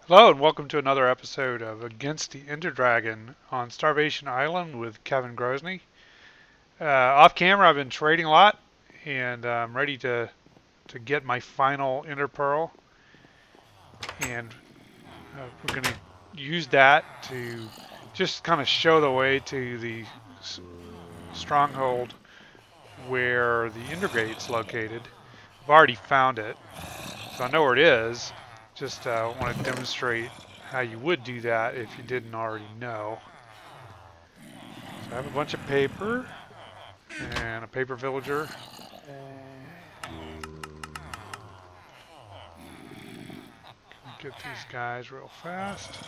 Hello and welcome to another episode of Against the Ender Dragon on Starvation Island with Kevin Grosny. Off camera, I've been trading a lot, and I'm ready to get my final Ender Pearl, and we're going to use that to just kind of show the way to the stronghold where the Ender Gate's located. I've already found it, so I know where it is. Just want to demonstrate how you would do that if you didn't already know. So I have a bunch of paper and a paper villager. Get these guys real fast.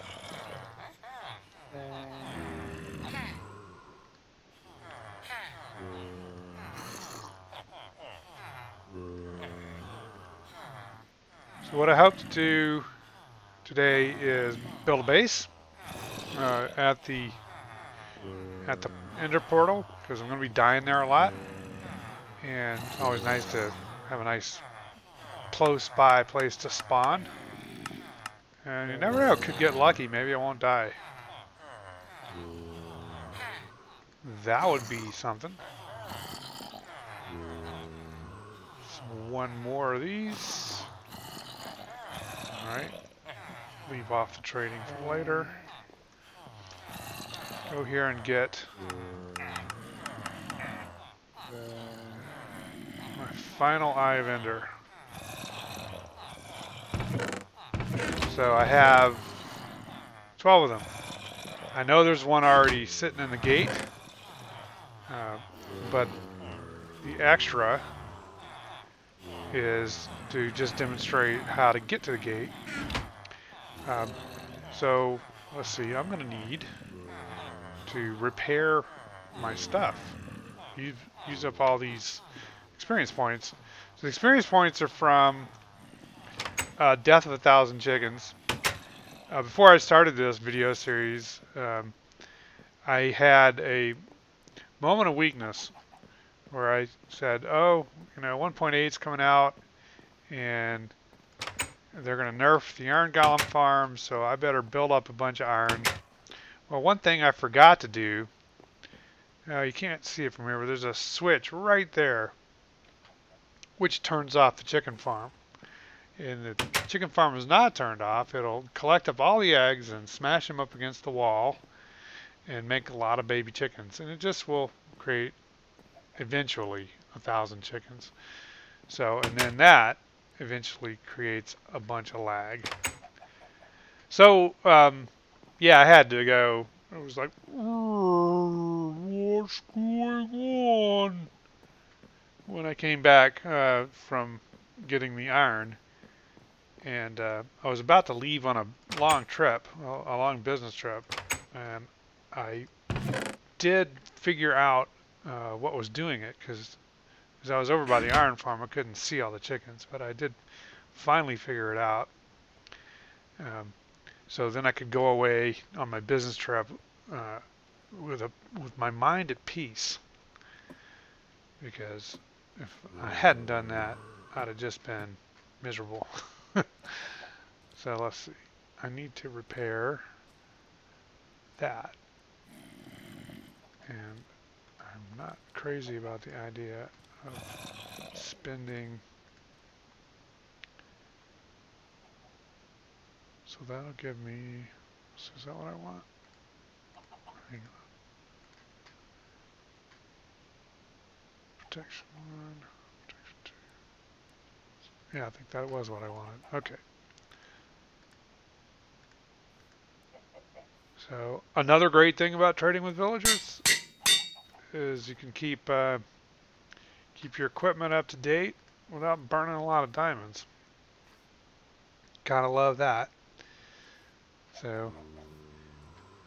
So what I hope to do today is build a base at the Ender portal because I'm going to be dying there a lot, and it's always nice to have a nice close by place to spawn. And you never know, could get lucky. Maybe I won't die. That would be something. So one more of these. Alright. Leave off the trading for later. Go here and get my final Eye of Ender. So I have 12 of them. I know there's one already sitting in the gate, but the extra is to just demonstrate how to get to the gate. So let's see, I'm going to need to repair my stuff. Use up all these experience points. So the experience points are from Death of 1,000 Chickens. Before I started this video series, I had a moment of weakness where I said, oh, 1.8 is coming out and they're going to nerf the iron golem farm, so I better build up a bunch of iron. Well, one thing I forgot to do, you can't see it from here, but there's a switch right there which turns off the chicken farm. And if the chicken farm is not turned off, it'll collect up all the eggs and smash them up against the wall and make a lot of baby chickens. And it just will create, eventually, 1,000 chickens. So, and then that eventually creates a bunch of lag. So, yeah, I had to go. I was like, what's going on? When I came back from getting the iron, and I was about to leave on a long trip, a long business trip, and I did figure out what was doing it, because as I was over by the iron farm, I couldn't see all the chickens, but I did finally figure it out. So then I could go away on my business trip with my mind at peace, because if I hadn't done that, I'd have just been miserable. So let's see. I need to repair that. And I'm not crazy about the idea of spending. So that'll give me, so is that what I want? Hang on. Protection 1, protection 2. Yeah, I think that was what I wanted. Okay. So another great thing about trading with villagers is you can keep your equipment up to date without burning a lot of diamonds. Gotta love that. So,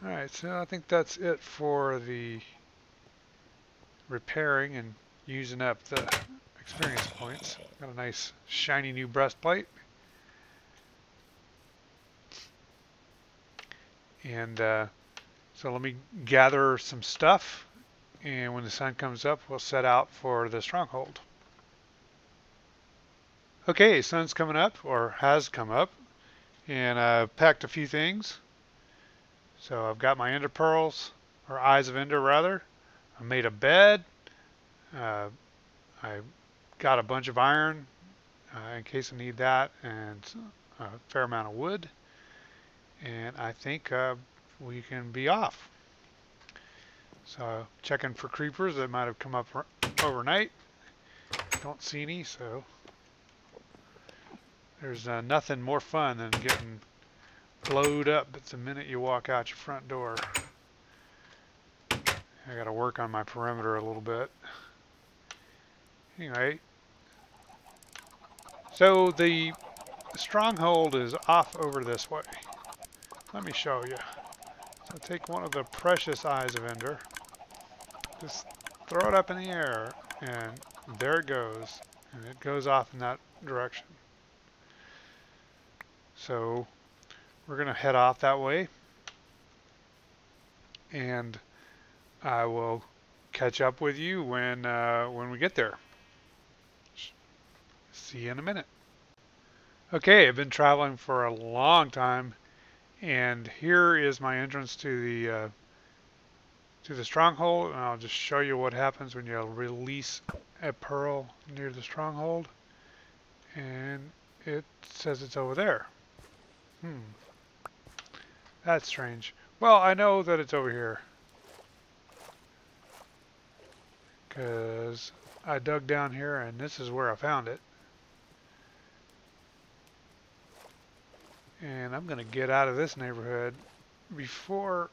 alright, so I think that's it for the repairing and using up the experience points. Got a nice shiny new breastplate. And so let me gather some stuff, and when the sun comes up, we'll set out for the stronghold. Okay, sun's coming up, or has come up, and I've packed a few things. So I've got my ender pearls, or eyes of ender rather. I made a bed. Uh, I got a bunch of iron in case I need that, and a fair amount of wood. And I think we can be off. So checking for creepers that might have come up overnight. Don't see any, so there's nothing more fun than getting blowed up at the minute you walk out your front door. I gotta work on my perimeter a little bit. Anyway, so the stronghold is off over this way. Let me show you. So take one of the precious eyes of ender, just throw it up in the air, and there it goes. And it goes off in that direction. So we're gonna head off that way, and I will catch up with you when we get there. See you in a minute. Okay, I've been traveling for a long time, and here is my entrance to the stronghold, and I'll just show you what happens when you release a pearl near the stronghold, and it says it's over there. That's strange. Well, I know that it's over here, because I dug down here and this is where I found it. And I'm going to get out of this neighborhood before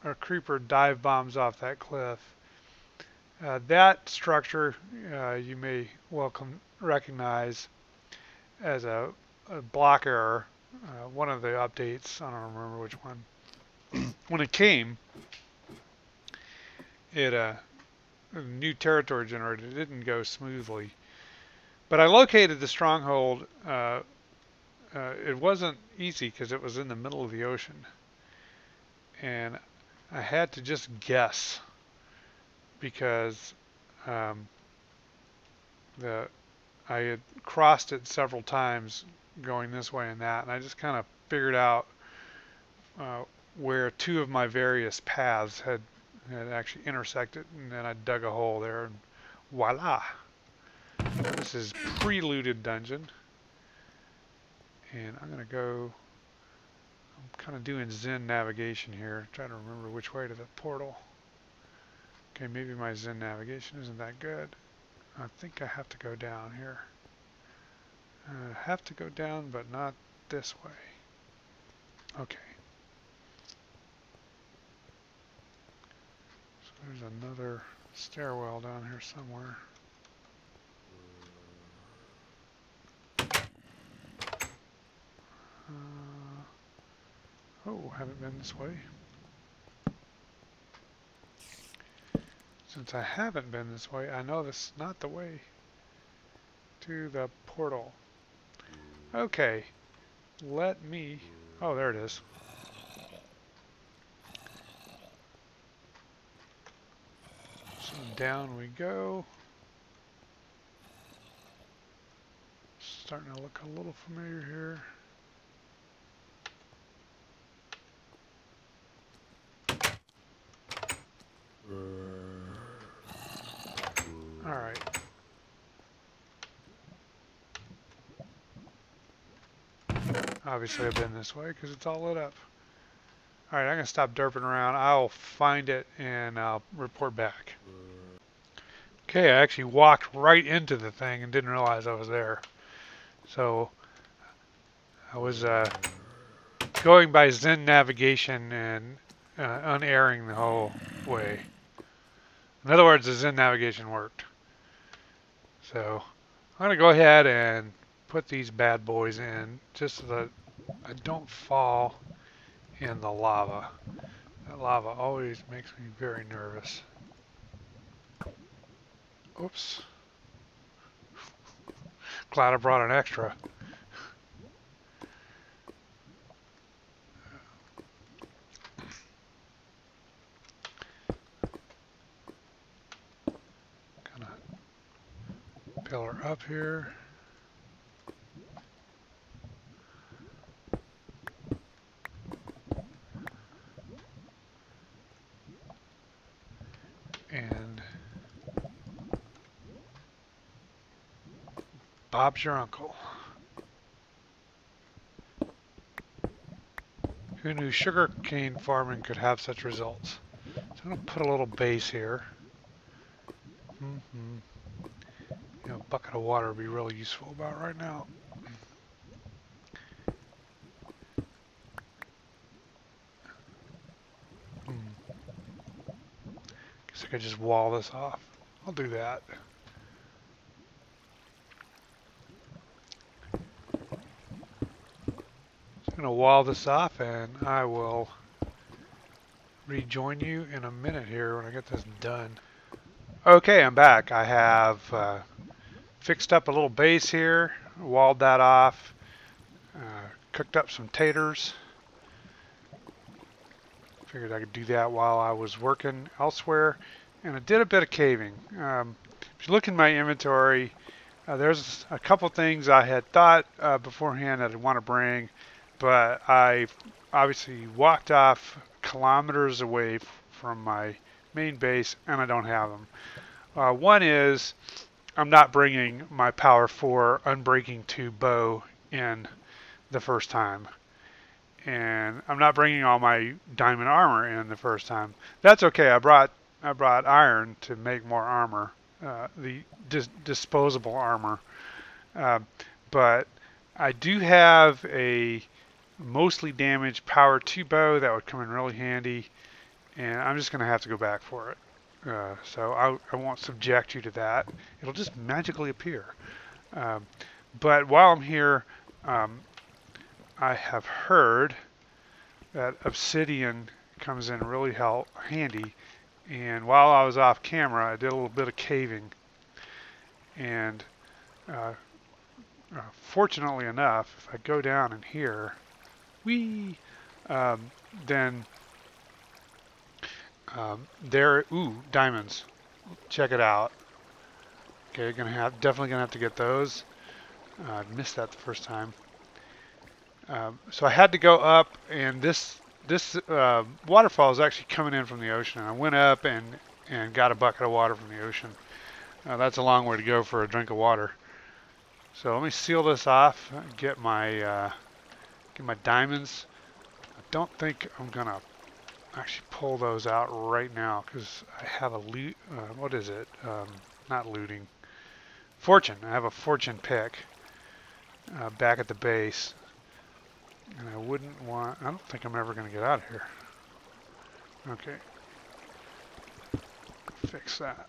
a creeper dive bombs off that cliff. That structure you may recognize as a block error. One of the updates, I don't remember which one. When it came, it new territory generated. It didn't go smoothly. But I located the stronghold. It wasn't easy because it was in the middle of the ocean. And I had to just guess because I had crossed it several times going this way and that, and I just kind of figured out where two of my various paths had actually intersected, and then I dug a hole there, and voila! This is pre-looted dungeon, and I'm gonna go. I'm kind of doing Zen navigation here, trying to remember which way to the portal. Okay, maybe my Zen navigation isn't that good. I think I have to go down here. I have to go down, but not this way. Okay. So there's another stairwell down here somewhere. Oh, haven't been this way. Since I haven't been this way, I know this is not the way to the portal. Okay, let me... Oh, there it is. So down we go. Starting to look a little familiar here. All right. Obviously I've been this way because it's all lit up. All right, I'm gonna stop derping around. I'll find it and I'll report back. Okay, I actually walked right into the thing and didn't realize I was there. So I was going by Zen navigation and unerring the whole way. In other words, the Zen navigation worked. So I'm gonna go ahead and put these bad boys in just so that I don't fall in the lava. That lava always makes me very nervous. Oops. Glad I brought an extra. Gonna pillar up here. Bob's your uncle. Who knew sugarcane farming could have such results? So I'm going to put a little base here. You know, a bucket of water would be really useful about right now. Guess I could just wall this off. I'll do that. I'm going to wall this off and I will rejoin you in a minute here when I get this done. Okay, I'm back. I have fixed up a little base here, walled that off, cooked up some taters. Figured I could do that while I was working elsewhere, and I did a bit of caving. If you look in my inventory, there's a couple things I had thought beforehand that I'd want to bring, but I obviously walked off kilometers away from my main base and I don't have them. One is I'm not bringing my Power 4 Unbreaking 2 bow in the first time. And I'm not bringing all my diamond armor in the first time. That's okay. I brought iron to make more armor, the disposable armor. But I do have a mostly damaged Power 2 bow that would come in really handy, and I'm just going to have to go back for it. So I won't subject you to that. It'll just magically appear. But while I'm here, I have heard that obsidian comes in really handy, and while I was off camera I did a little bit of caving, and fortunately enough, if I go down in here, then diamonds. Check it out. Okay, definitely gonna have to get those. I missed that the first time. So I had to go up, and this waterfall is actually coming in from the ocean. And I went up and got a bucket of water from the ocean. That's a long way to go for a drink of water. So let me seal this off. Get my diamonds. I don't think I'm gonna actually pull those out right now because I have a loot. What is it? Not looting. Fortune. I have a fortune pick back at the base. And I don't think I'm ever going to get out of here. Okay. Fix that.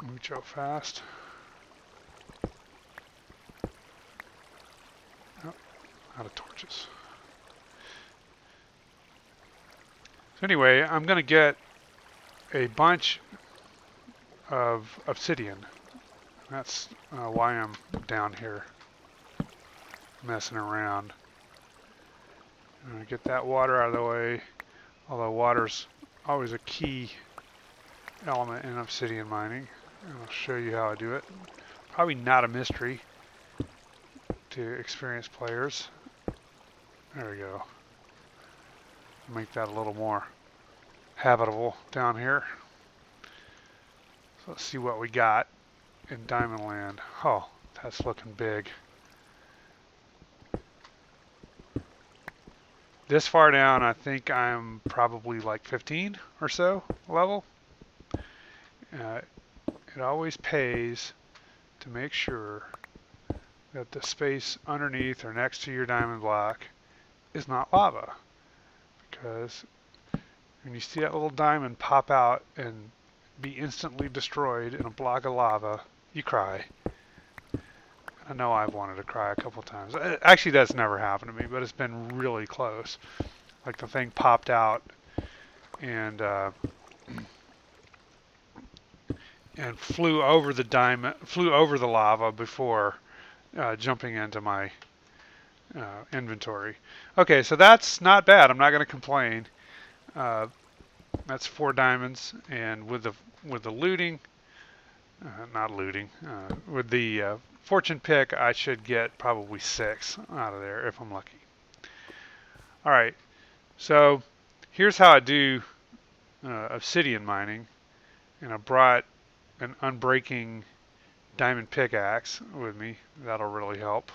Mucho fast. Oh, out of torches. So anyway, I'm going to get a bunch of obsidian. That's why I'm down here messing around. I'm going to get that water out of the way, although water's always a key element in obsidian mining. And I'll show you how I do it. Probably not a mystery to experienced players. There we go. Make that a little more habitable down here. So let's see what we got in Diamond Land. Oh, that's looking big. This far down, I think I'm probably like 15 or so level. It always pays to make sure that the space underneath or next to your diamond block is not lava. Because when you see that little diamond pop out and be instantly destroyed in a block of lava, you cry. I know I've wanted to cry a couple times. Actually, that's never happened to me, but it's been really close. Like the thing popped out and flew over the lava before jumping into my inventory. Okay, so that's not bad. I'm not going to complain. That's 4 diamonds, and with the looting, with the fortune pick, I should get probably 6 out of there if I'm lucky. All right, so here's how I do obsidian mining, and I brought an unbreaking diamond pickaxe with me. That'll really help.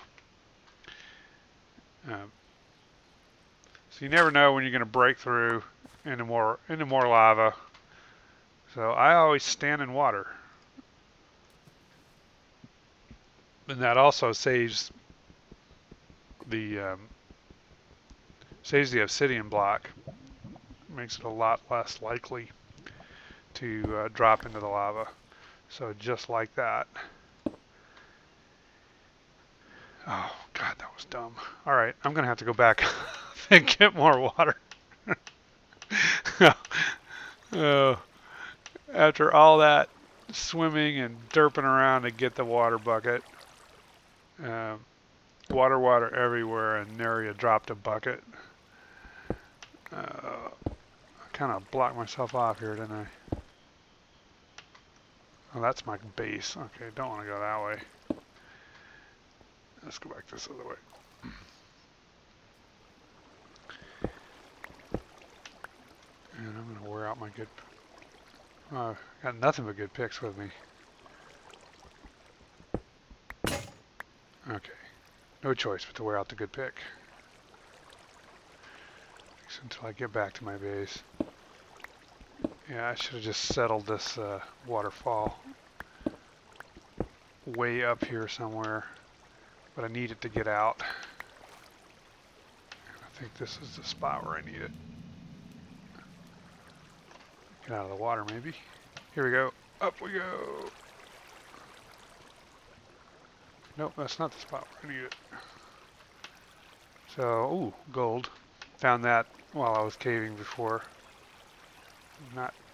So you never know when you're going to break through into more lava. So I always stand in water. And that also saves the obsidian block. Makes it a lot less likely to drop into the lava. So just like that. Oh God, that was dumb. All right, I'm gonna have to go back and get more water. After all that swimming and derping around to get the water bucket, water everywhere, and nary a dropped a bucket. I kind of blocked myself off here, didn't I? Oh, that's my base. Okay, don't want to go that way. Let's go back this other way. And I'm going to wear out my good... Oh, got nothing but good picks with me. Okay. No choice but to wear out the good pick. Until I get back to my base. Yeah, I should have just settled this waterfall way up here somewhere. But I need it to get out. I think this is the spot where I need it. Get out of the water, maybe. Here we go. Up we go. Nope, that's not the spot where I need it. So, ooh, gold. Found that while I was caving before.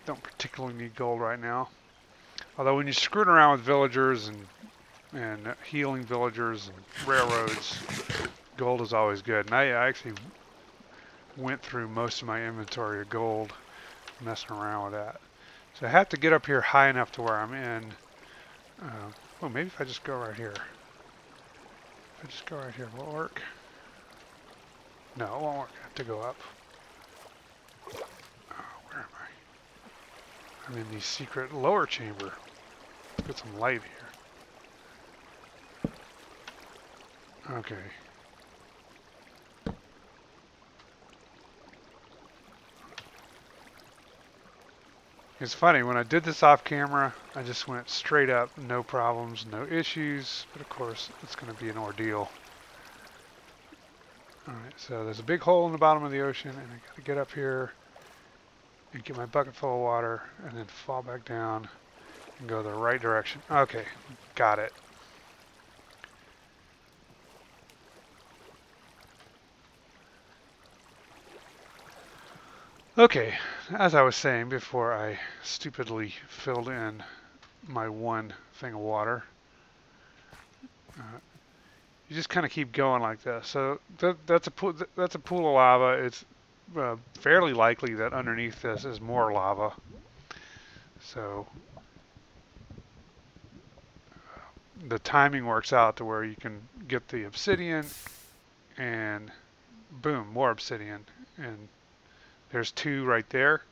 Don't particularly need gold right now. Although when you're screwing around with villagers and healing villagers and railroads, gold is always good. And I actually went through most of my inventory of gold messing around with that. So I have to get up here high enough to where I'm in. Oh, maybe if I just go right here. If I just go right here, will it work? No, it won't work. I have to go up. Oh, where am I? I'm in the secret lower chamber. Let's get some light here. Okay. It's funny, when I did this off camera, I just went straight up, no problems, no issues, but of course it's going to be an ordeal. Alright, so there's a big hole in the bottom of the ocean, and I got to get up here and get my bucket full of water, and then fall back down and go the right direction. Okay, got it. Okay, as I was saying before I stupidly filled in my one thing of water, you just kind of keep going like this. So that's a pool of lava. It's fairly likely that underneath this is more lava. So the timing works out to where you can get the obsidian and boom, more obsidian, and there's 2 right there.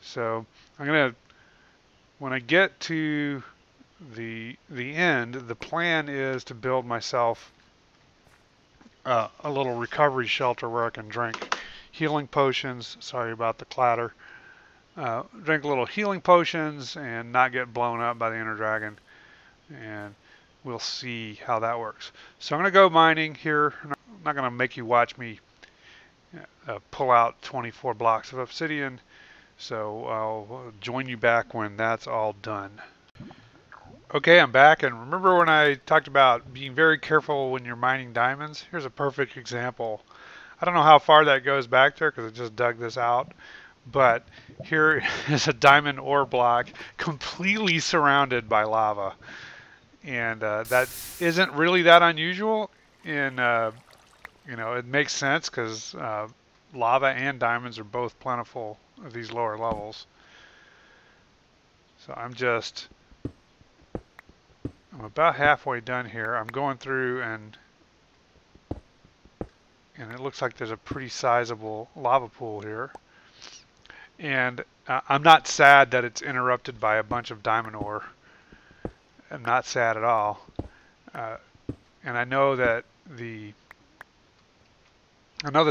So I'm gonna, when I get to the end, the plan is to build myself a little recovery shelter where I can drink healing potions. Sorry about the clatter. Drink little healing potions and not get blown up by the inner dragon, and we'll see how that works. So I'm gonna go mining here. I'm not gonna make you watch me pull out 24 blocks of obsidian, so I'll join you back when that's all done. Okay, I'm back, and remember when I talked about being very careful when you're mining diamonds? Here's a perfect example. I don't know how far that goes back there because I just dug this out, but here is a diamond ore block completely surrounded by lava, and that isn't really that unusual. In you know, it makes sense because lava and diamonds are both plentiful at these lower levels. So I'm about halfway done here. I'm going through and it looks like there's a pretty sizable lava pool here. And I'm not sad that it's interrupted by a bunch of diamond ore. am not sad at all. And I know that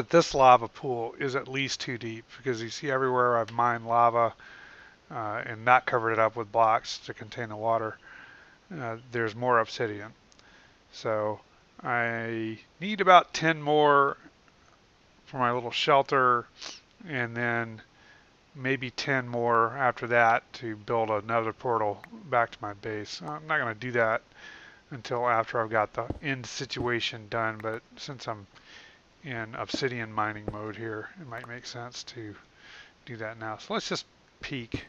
this lava pool is at least 2 deep, because you see everywhere I've mined lava and not covered it up with blocks to contain the water. There's more obsidian. So I need about 10 more for my little shelter, and then maybe 10 more after that to build another portal back to my base. I'm not going to do that until after I've got the end situation done, but since I'm in obsidian mining mode here, it might make sense to do that now. So let's just peek.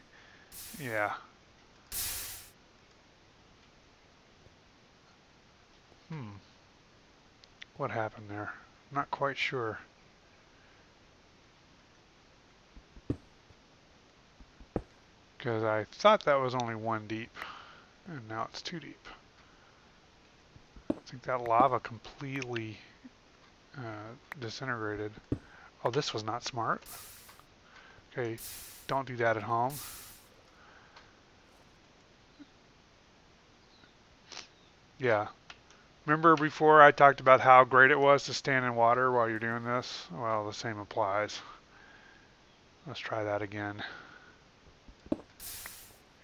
Yeah. What happened there? I'm not quite sure. Because I thought that was only 1 deep, and now it's 2 deep. I think that lava completely disintegrated. Oh, this was not smart. Okay, don't do that at home. Yeah. Remember before I talked about how great it was to stand in water while you're doing this? Well, the same applies. Let's try that again.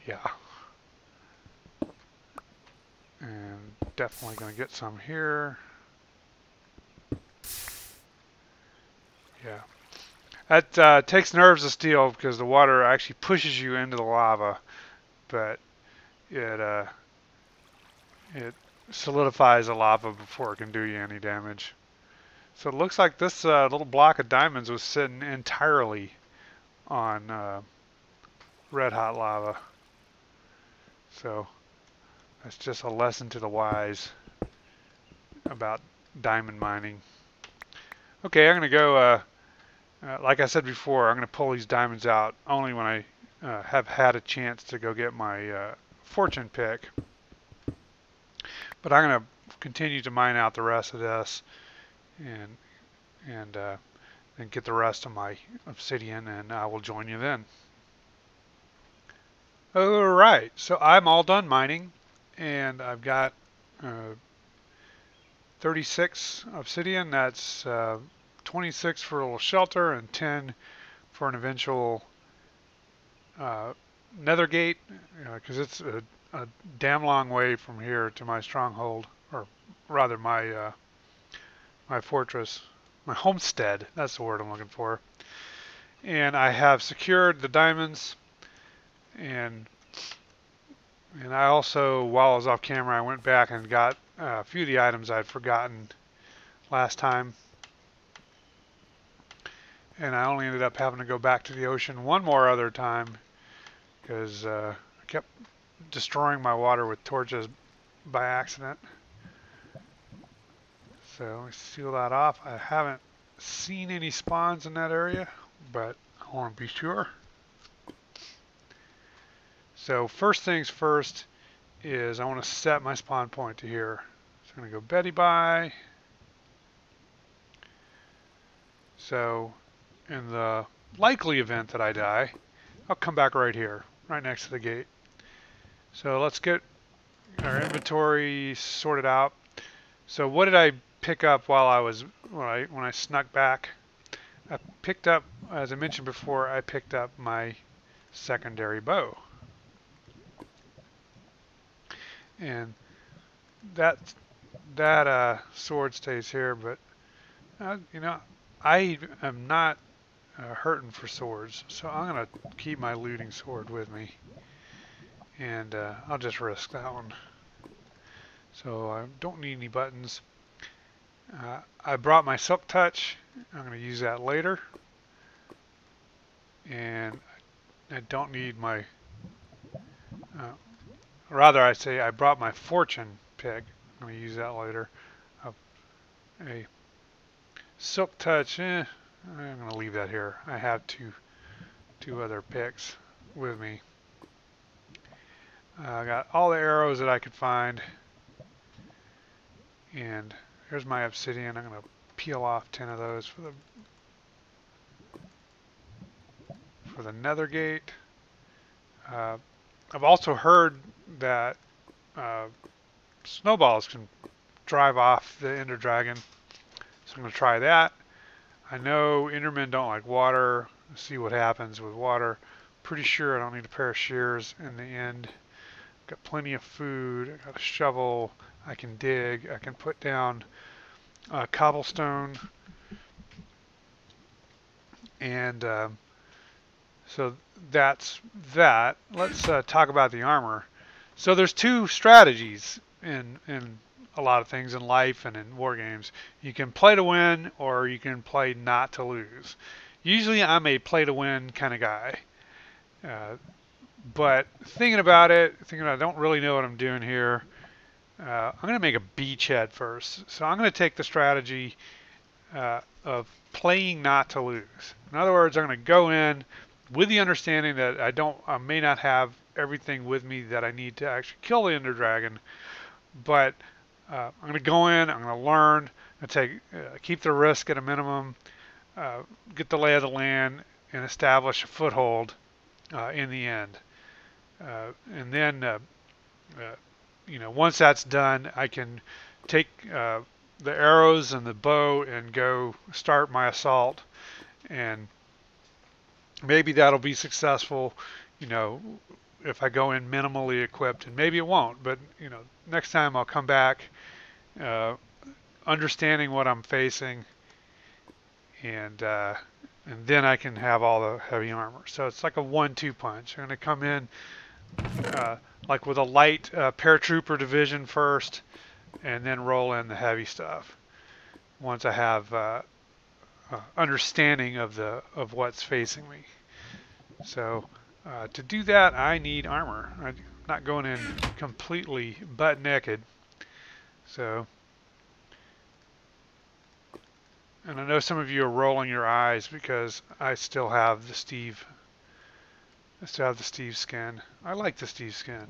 Yeah. And definitely going to get some here. Yeah. That takes nerves of steel, because the water actually pushes you into the lava, but it solidifies the lava before it can do you any damage. So it looks like this little block of diamonds was sitting entirely on red hot lava. So that's just a lesson to the wise about diamond mining. Okay, I'm going to go, like I said before, I'm going to pull these diamonds out only when I have had a chance to go get my fortune pick. But I'm going to continue to mine out the rest of this and get the rest of my obsidian, and I will join you then. Alright, so I'm all done mining, and I've got 36 obsidian. That's 26 for a little shelter and 10 for an eventual nether gate, because it's a damn long way from here to my stronghold, or rather my my fortress, my homestead. That's the word I'm looking for. And I have secured the diamonds, and I also, while I was off camera, I went back and got a few of the items I'd forgotten last time. And I only ended up having to go back to the ocean one more other time, because I kept destroying my water with torches by accident. So let me seal that off. I haven't seen any spawns in that area, but I want to be sure. So first things first is I want to set my spawn point to here. So I'm going to go Betty by. So in the likely event that I die, I'll come back right here, right next to the gate. So let's get our inventory sorted out. So what did I pick up while I was when I snuck back? I picked up, as I mentioned before, I picked up my secondary bow. And that sword stays here, but you know, I am not hurting for swords, so I'm gonna keep my looting sword with me, and I'll just risk that one. So I don't need any buttons. I brought my silk touch. I'm gonna use that later, and I don't need my rather, I say I brought my fortune pick. I'm going to use that later. A silk touch, I'm going to leave that here. I have two other picks with me. I got all the arrows that I could find. And here's my obsidian. I'm going to peel off 10 of those for the nether gate. I've also heard that uh, snowballs can drive off the Ender Dragon. So I'm going to try that. I know Endermen don't like water. See what happens with water. Pretty sure I don't need a pair of shears in the end. Got plenty of food. I got a shovel. I can dig. I can put down cobblestone. And so that's that. Let's talk about the armor. So there's two strategies in a lot of things in life and in war games. You can play to win or you can play not to lose. Usually I'm a play to win kind of guy. But thinking about it, I don't really know what I'm doing here. I'm going to make a beachhead first. So I'm going to take the strategy of playing not to lose. In other words, I'm going to go in with the understanding that I may not have everything with me that I need to actually kill the Ender Dragon, but I'm going to go in, I'm going to learn, and keep the risk at a minimum, get the lay of the land, and establish a foothold in the end. And then, once that's done, I can take the arrows and the bow and go start my assault, and maybe that'll be successful, if I go in minimally equipped, and maybe it won't, but next time I'll come back understanding what I'm facing, and then I can have all the heavy armor. So it's like a 1-2 punch. I'm going to come in like with a light paratrooper division first, and then roll in the heavy stuff once I have understanding of what's facing me. So to do that, I need armor. I'm not going in completely butt naked. So, and I know some of you are rolling your eyes because I still have the Steve skin. I like the Steve skin.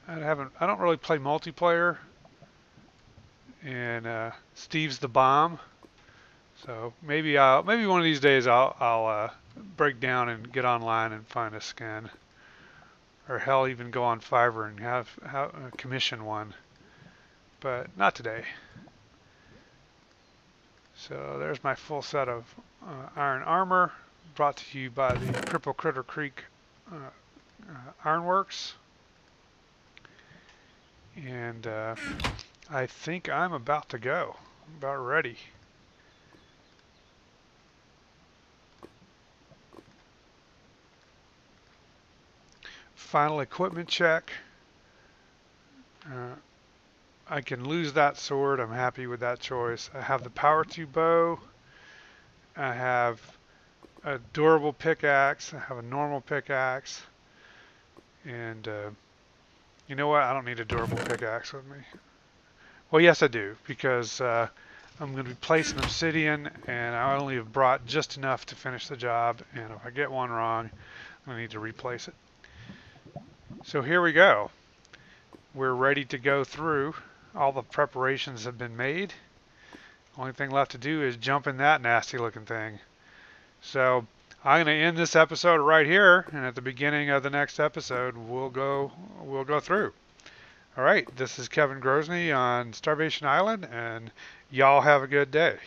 I don't really play multiplayer, and Steve's the bomb. So maybe one of these days I'll break down and get online and find a skin, or hell, even go on Fiverr and have commission one. But not today. So there's my full set of iron armor, brought to you by the Cripple Critter Creek Ironworks. And I think I'm about to go. I'm about ready. Final equipment check. I can lose that sword. I'm happy with that choice. I have the power 2 bow. I have a durable pickaxe. I have a normal pickaxe. And you know what? I don't need a durable pickaxe with me. Well, yes I do, because I'm going to be placing obsidian, and I only have brought just enough to finish the job, and if I get one wrong, I need to replace it. So here we go. We're ready to go through. All the preparations have been made. Only thing left to do is jump in that nasty looking thing. So I'm going to end this episode right here, and at the beginning of the next episode we'll go through. All right, this is Kevin Grosny on Starvation Island, and y'all have a good day.